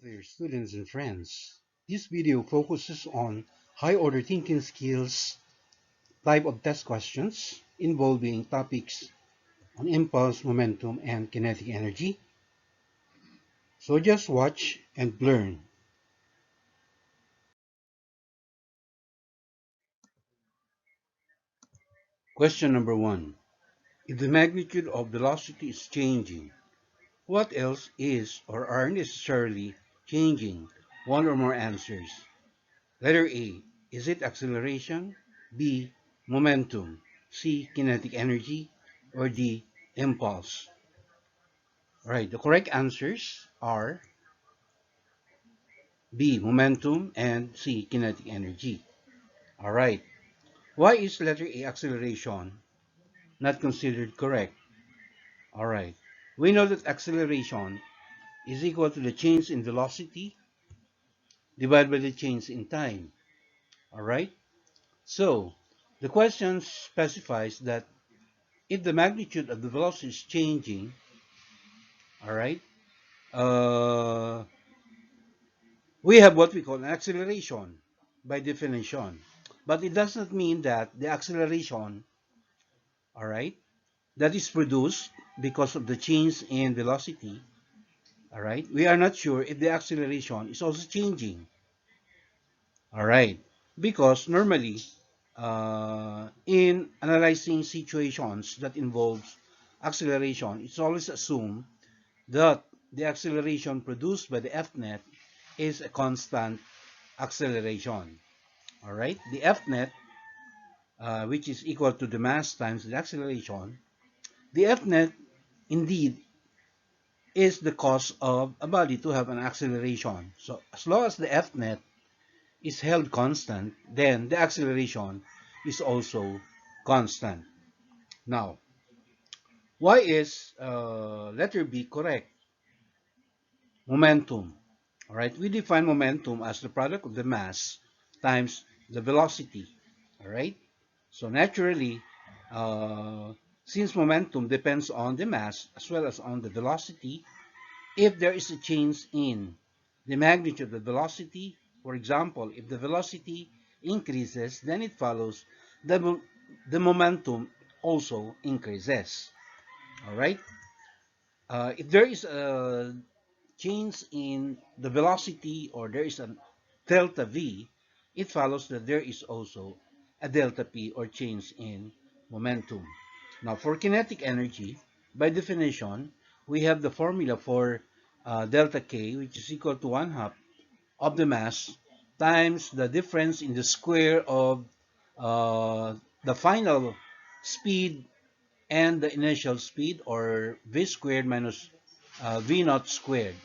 Hello there, students and friends. This video focuses on high-order thinking skills type of test questions involving topics on impulse, momentum, and kinetic energy. So just watch and learn. Question number 1. If the magnitude of velocity is changing, what else is or are necessarily changing? One or more answers. Letter A. Is it acceleration? B. Momentum. C. Kinetic energy. Or D. Impulse. Alright, the correct answers are B. Momentum and C. Kinetic energy. Alright, why is letter A acceleration not considered correct? Alright, we know that acceleration is equal to the change in velocity divided by the change in time. Alright, so the question specifies that if the magnitude of the velocity is changing, all right, uh, we have what we call an acceleration by definition. But it does not mean that the acceleration, all right, that is produced because of the change in velocity, all right, we are not sure if the acceleration is also changing, all right, because normally in analyzing situations that involves acceleration, it's always assumed that the acceleration produced by the F-net is a constant acceleration. All right, the F-net, which is equal to the mass times the acceleration, the F-net indeed is the cause of a body to have an acceleration. So as long as the F-net is held constant, then the acceleration is also constant. Now, why is letter B correct? Momentum. All right, we define momentum as the product of the mass times the velocity. All right, so naturally, uh, since momentum depends on the mass as well as on the velocity, if there is a change in the magnitude of the velocity, for example, if the velocity increases, then it follows the momentum also increases. All right, if there is a change in the velocity or there is a delta v, it follows that there is also a delta p or change in momentum. Now for kinetic energy, by definition, we have the formula for delta k, which is equal to 1/2 of the mass times the difference in the square of the final speed and the initial speed, or v squared minus v naught squared.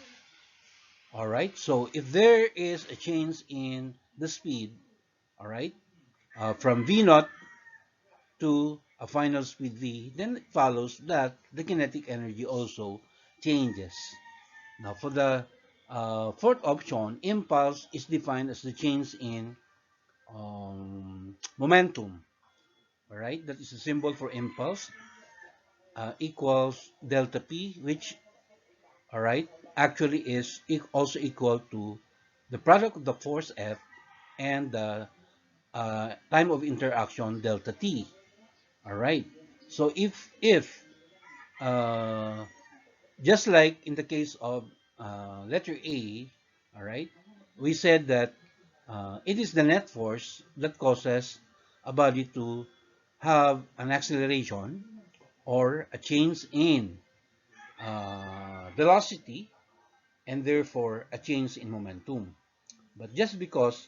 All right, so if there is a change in the speed, all right, from v naught to a final speed v, then it follows that the kinetic energy also changes. Now for the fourth option, impulse is defined as the change in momentum. All right, that is a symbol for impulse, equals delta p, which, all right, actually is also equal to the product of the force F and the time of interaction delta t. All right. So if uh, just like in the case of letter A, all right, we said that it is the net force that causes a body to have an acceleration or a change in velocity and therefore a change in momentum. But just because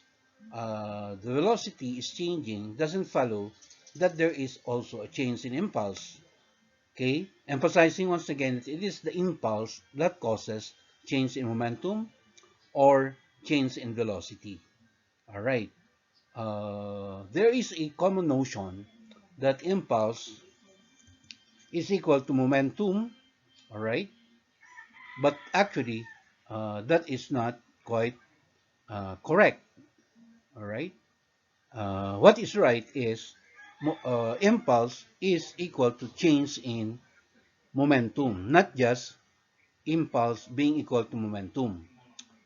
the velocity is changing doesn't follow that there is also a change in impulse. Okay, emphasizing once again that it is the impulse that causes change in momentum or change in velocity. All right. There is a common notion that impulse is equal to momentum. All right, but actually, that is not quite correct. All right. What is right is impulse is equal to change in momentum, not just impulse being equal to momentum.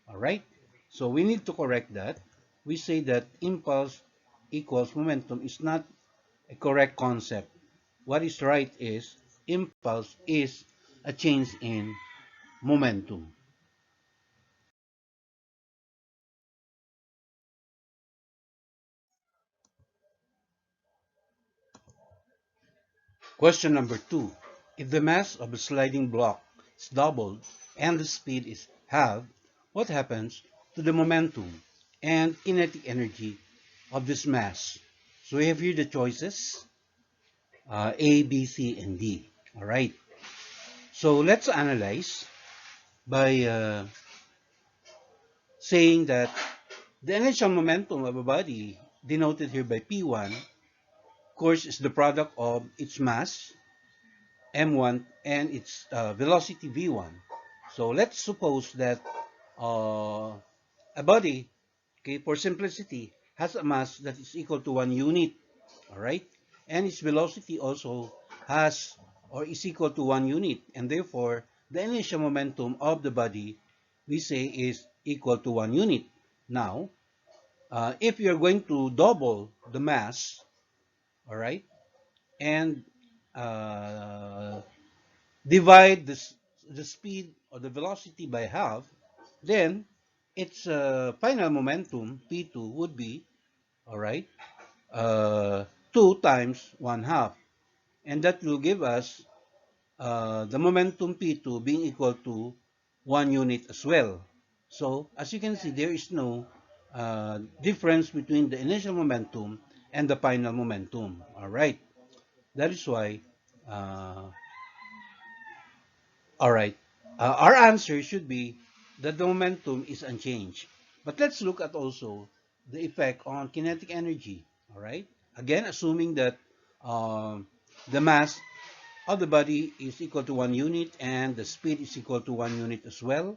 All right? So we need to correct that. We say that impulse equals momentum is not a correct concept. What is right is impulse is a change in momentum. Question number 2. If the mass of a sliding block is doubled and the speed is halved, what happens to the momentum and kinetic energy of this mass? So we have here the choices, A, B, C, and D. All right. So let's analyze by saying that the initial momentum of a body, denoted here by P1, of course, is the product of its mass, M1, and its velocity V1. So let's suppose that uh, a body, okay, for simplicity, has a mass that is equal to 1 unit, all right? And its velocity also has or is equal to 1 unit, and therefore the initial momentum of the body we say is equal to 1 unit. Now, if you're going to double the mass, all right, and uh, divide the speed or the velocity by half, then its final momentum P2 would be, all right, uh, 2 times 1 half. And that will give us the momentum P2 being equal to 1 unit as well. So as you can see, there is no difference between the initial momentum and the final momentum. All right. That is why, uh, all right, our answer should be that the momentum is unchanged. But let's look at also the effect on kinetic energy. All right. Again, assuming that um, the mass of the body is equal to 1 unit and the speed is equal to 1 unit as well.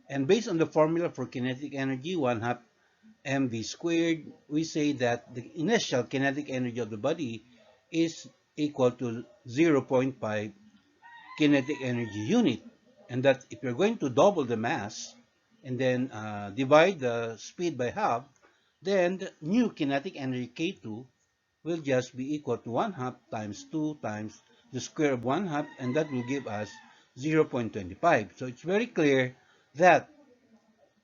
And based on the formula for kinetic energy, 1 half mv squared, we say that the initial kinetic energy of the body is equal to zero point 0.5 kinetic energy unit. And that if you're going to double the mass and then divide the speed by half, then the new kinetic energy K2 will just be equal to 1 half times 2 times the square of 1 half, and that will give us 0.25. So it's very clear that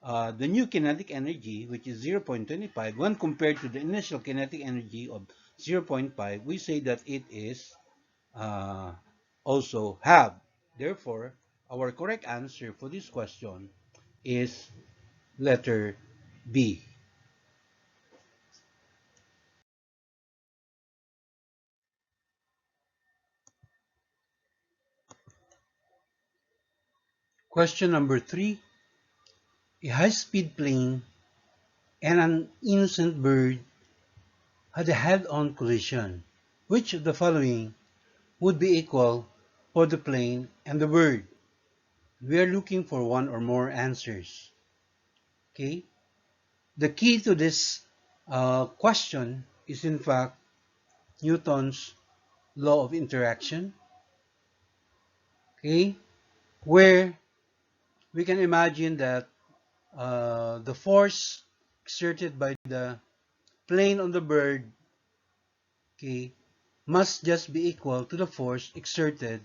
the new kinetic energy, which is 0.25, when compared to the initial kinetic energy of zero point 0.5, we say that it is uh, also halved. Therefore, our correct answer for this question is letter B. Question number 3. A high-speed plane and an innocent bird had a head-on collision. Which of the following would be equal for the plane and the bird? We are looking for one or more answers. Okay? The key to this question is in fact Newton's law of interaction. Okay? Where we can imagine that the force exerted by the plane on the bird, okay, must just be equal to the force exerted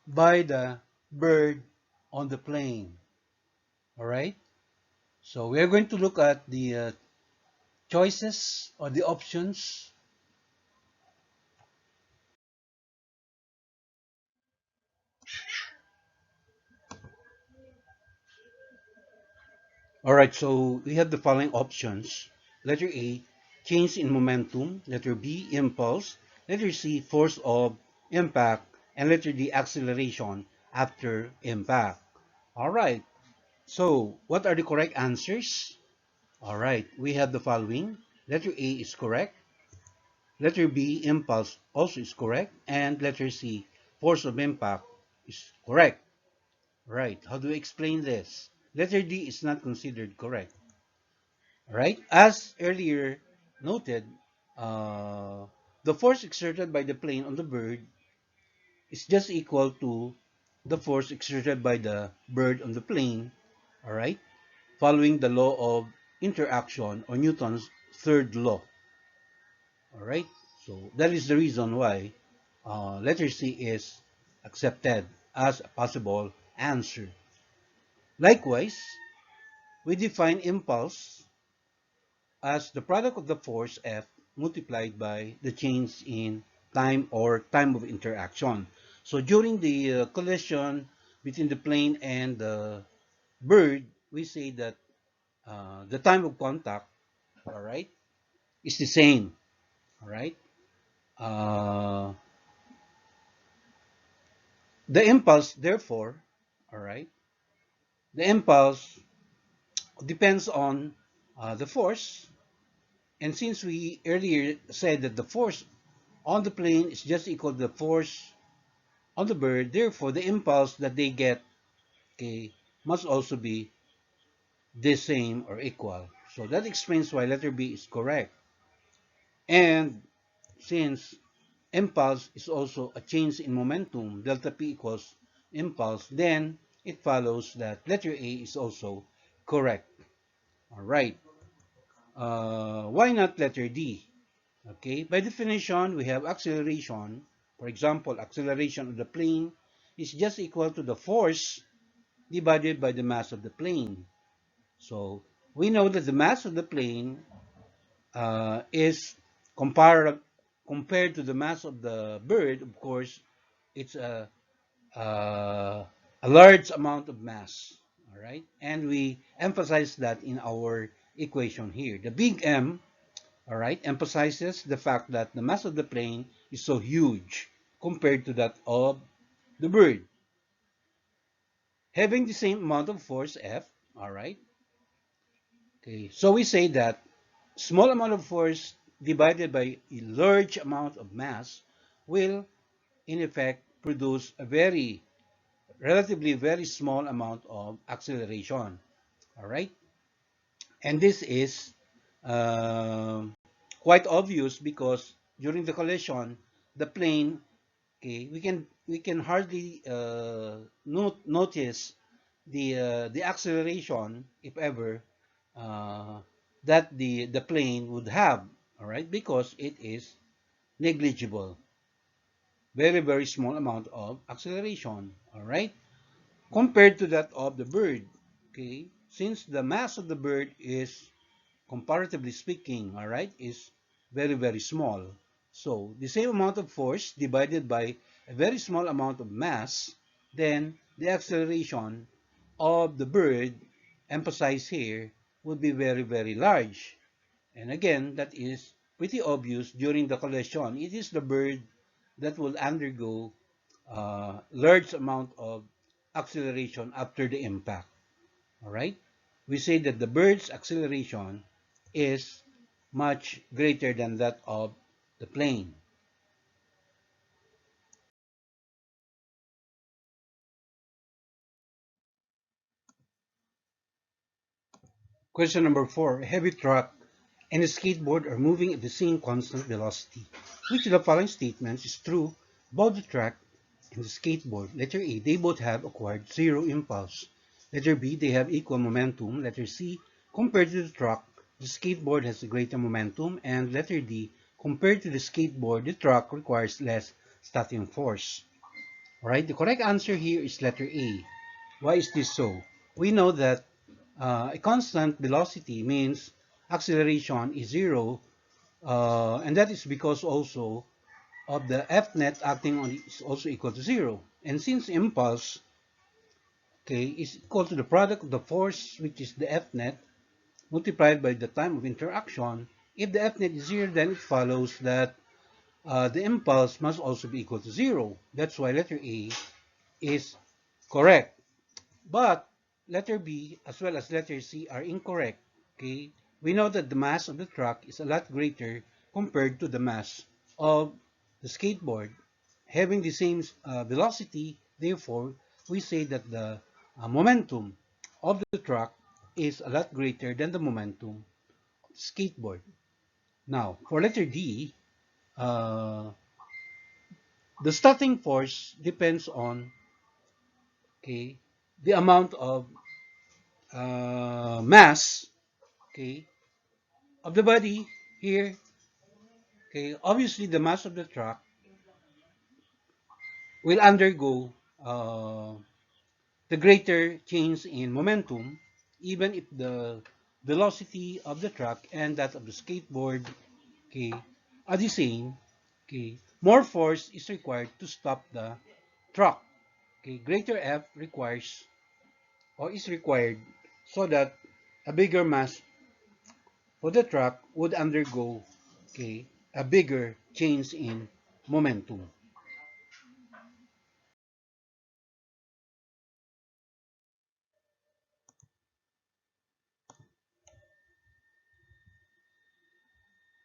by the bird on the plane. All right? So we are going to look at the choices or the options. All right, so we have the following options. Letter A, change in momentum. Letter B, impulse. Letter C, force of impact. And letter D, acceleration after impact. All right, so what are the correct answers? All right, we have the following. Letter A is correct. Letter B, impulse, also is correct. And letter C, force of impact, is correct. Right, how do we explain this? Letter D is not considered correct. All right, as earlier noted, uh, the force exerted by the plane on the bird is just equal to the force exerted by the bird on the plane. All right, following the law of interaction or Newton's third law. All right. So that is the reason why letter C is accepted as a possible answer. Likewise, we define impulse as the product of the force F multiplied by the change in time or time of interaction. So during the collision between the plane and the bird, we say that the time of contact, all right, is the same, all right. Uh, the impulse, therefore, all right, the impulse depends on the force. And since we earlier said that the force on the plane is just equal to the force on the bird, therefore the impulse that they get, okay, must also be the same or equal. So that explains why letter B is correct. And since impulse is also a change in momentum, delta P equals impulse, then it follows that letter A is also correct. All right. Why not letter D? Okay, by definition, we have acceleration. For example, acceleration of the plane is just equal to the force divided by the mass of the plane. So we know that the mass of the plane is compared to the mass of the bird. Of course, it's uh, a large amount of mass. All right, and we emphasize that in our equation here. The big M, all right, emphasizes the fact that the mass of the plane is so huge compared to that of the bird. Having the same amount of force F, all right, okay, so we say that small amount of force divided by a large amount of mass will, in effect, produce a relatively very small amount of acceleration, all right? And this is uh, quite obvious because during the collision, the plane, okay, we can hardly notice the acceleration, if ever, uh, that the plane would have, all right, because it is negligible, very small amount of acceleration, all right, compared to that of the bird. Okay, since the mass of the bird is, comparatively speaking, all right, is very small. So the same amount of force divided by a very small amount of mass, then the acceleration of the bird, emphasized here, would be very large. And again, that is pretty obvious during the collision. It is the bird that will undergo large amount of acceleration after the impact. All right? We say that the bird's acceleration is much greater than that of the plane. Question number 4. A heavy truck and a skateboard are moving at the same constant velocity. Which of the following statements is true about the truck and the skateboard? Letter A. They both have acquired zero impulse. Letter B. They have equal momentum. Letter C. Compared to the truck, the skateboard has a greater momentum. And letter D. Compared to the skateboard, the truck requires less starting force. Alright, the correct answer here is letter A. Why is this so? We know that a constant velocity means acceleration is zero, and that is because also of the F net acting on it is also equal to zero. And since impulse, okay, is equal to the product of the force, which is the F net, multiplied by the time of interaction, if the F net is zero, then it follows that the impulse must also be equal to zero. That's why letter A is correct. But letter B as well as letter C are incorrect. Okay, we know that the mass of the truck is a lot greater compared to the mass of the skateboard. Having the same velocity, therefore, we say that the momentum of the truck is a lot greater than the momentum of the skateboard. Now, for letter D, uh, the starting force depends on, okay, the amount of mass, okay, of the body here, okay, obviously the mass of the truck will undergo the greater change in momentum, even if the velocity of the truck and that of the skateboard, okay, are the same. Okay, more force is required to stop the truck. Okay, greater F requires or is required so that a bigger mass for the truck would undergo, okay, a bigger change in momentum.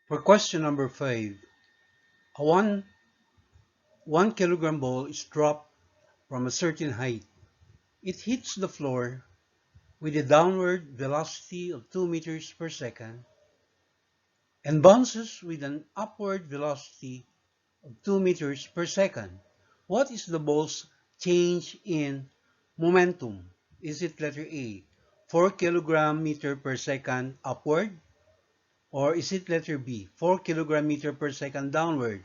For question number 5, a 1 kilogram ball is dropped from a certain height. It hits the floor with a downward velocity of 2 meters per second and bounces with an upward velocity of 2 meters per second. What is the ball's change in momentum? Is it letter A, 4 kilogram meter per second upward? Or is it letter B, 4 kilogram meter per second downward?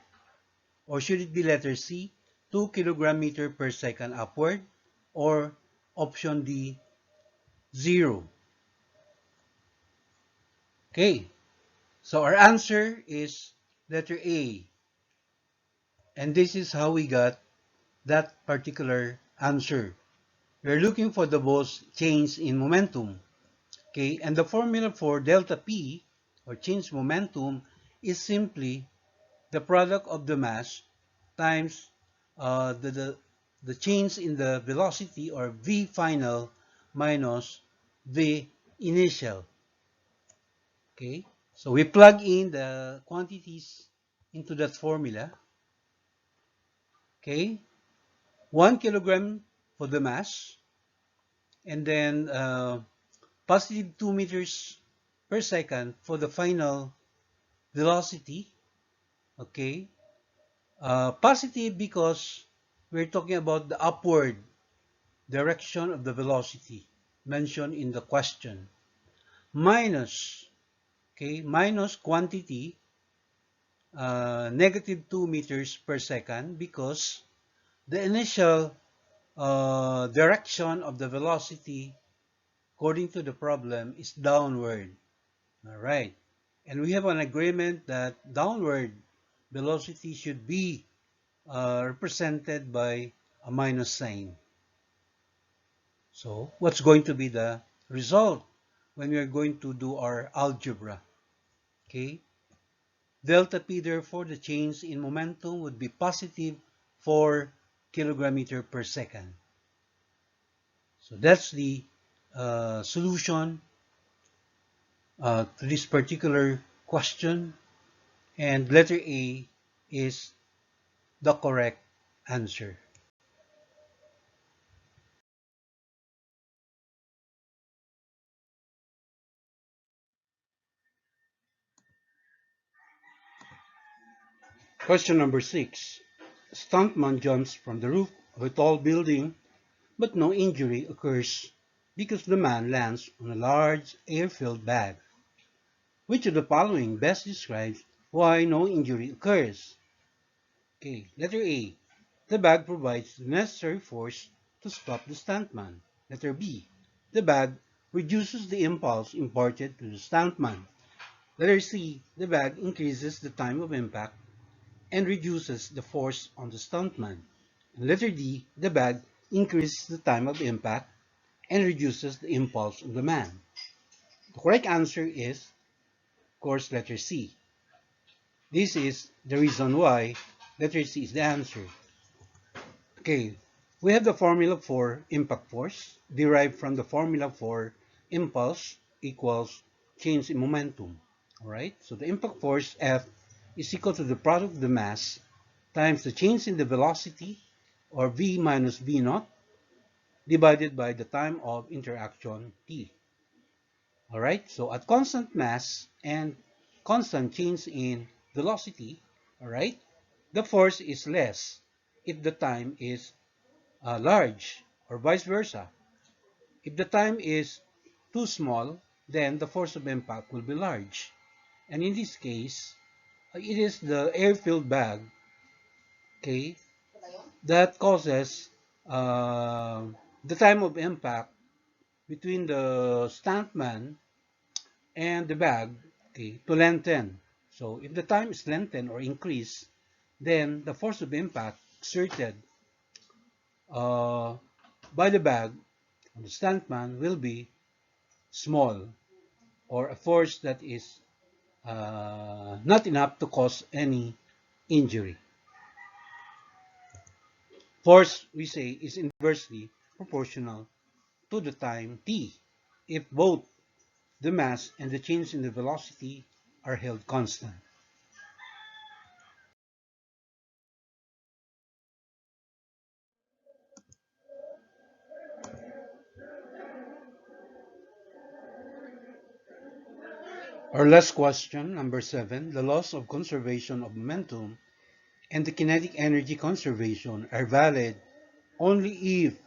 Or should it be letter C, 2 kilogram meter per second upward? Or option D, 0? Okay, so our answer is letter A. And this is how we got that particular answer. We're looking for the ball's change in momentum. Okay, and the formula for delta P, or change momentum, is simply the product of the mass times the change in the velocity, or V final, minus V initial. Okay, so we plug in the quantities into that formula. Okay, 1 kilogram for the mass, and then positive 2 meters per second for the final velocity. Okay, positive because we're talking about the upward direction of the velocity mentioned in the question. Minus, okay, minus quantity, negative 2 meters per second, because the initial direction of the velocity, according to the problem, is downward. All right. And we have an agreement that downward velocity should be represented by a minus sign. So what's going to be the result when we are going to do our algebra? Okay. Delta P, therefore, the change in momentum would be positive 4 kilogram meter per second. So that's the solution to this particular question. And letter A is the correct answer. Question number 6. Stuntman jumps from the roof of a tall building, but no injury occurs because the man lands on a large air-filled bag. Which of the following best describes why no injury occurs? Okay, letter A. The bag provides the necessary force to stop the stuntman. Letter B. The bag reduces the impulse imparted to the stuntman. Letter C. The bag increases the time of impact and reduces the force on the stuntman. And letter D. The bag increases the time of impact and reduces the impulse on the man. The correct answer is, of course, letter C. This is the reason why letter C is the answer. Okay, we have the formula for impact force derived from the formula for impulse equals change in momentum. Alright, so the impact force F is equal to the product of the mass times the change in the velocity, or V minus V naught, divided by the time of interaction T. Alright, so at constant mass and constant change in velocity, alright, the force is less if the time is large, or vice versa. If the time is too small, then the force of impact will be large. And in this case, it is the air-filled bag, okay, that causes the time of impact between the stuntman and the bag, okay, to lengthen. So if the time is lengthened or increased, then the force of impact exerted uh, by the bag on the stuntman will be small, or a force that is not enough to cause any injury. Force, we say, is inversely proportional to the time t if both the mass and the change in the velocity are held constant. Our last question, number 7, the laws of conservation of momentum and the kinetic energy conservation are valid only if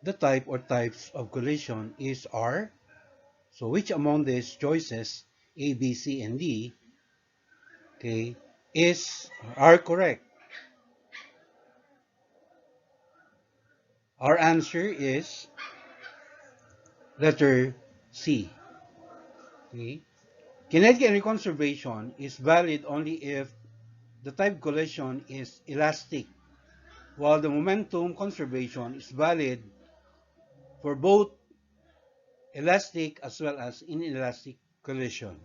the type or types of collision is R. So which among these choices, A, B, C, and D, okay, are correct? Our answer is letter C. Okay? Kinetic energy conservation is valid only if the type collision is elastic, while the momentum conservation is valid for both elastic as well as inelastic collision.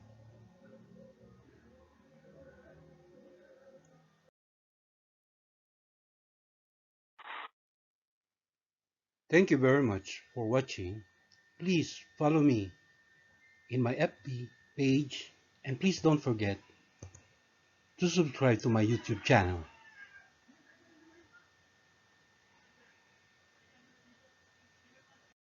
Thank you very much for watching. Please follow me in my FB page, and please don't forget to subscribe to my YouTube channel.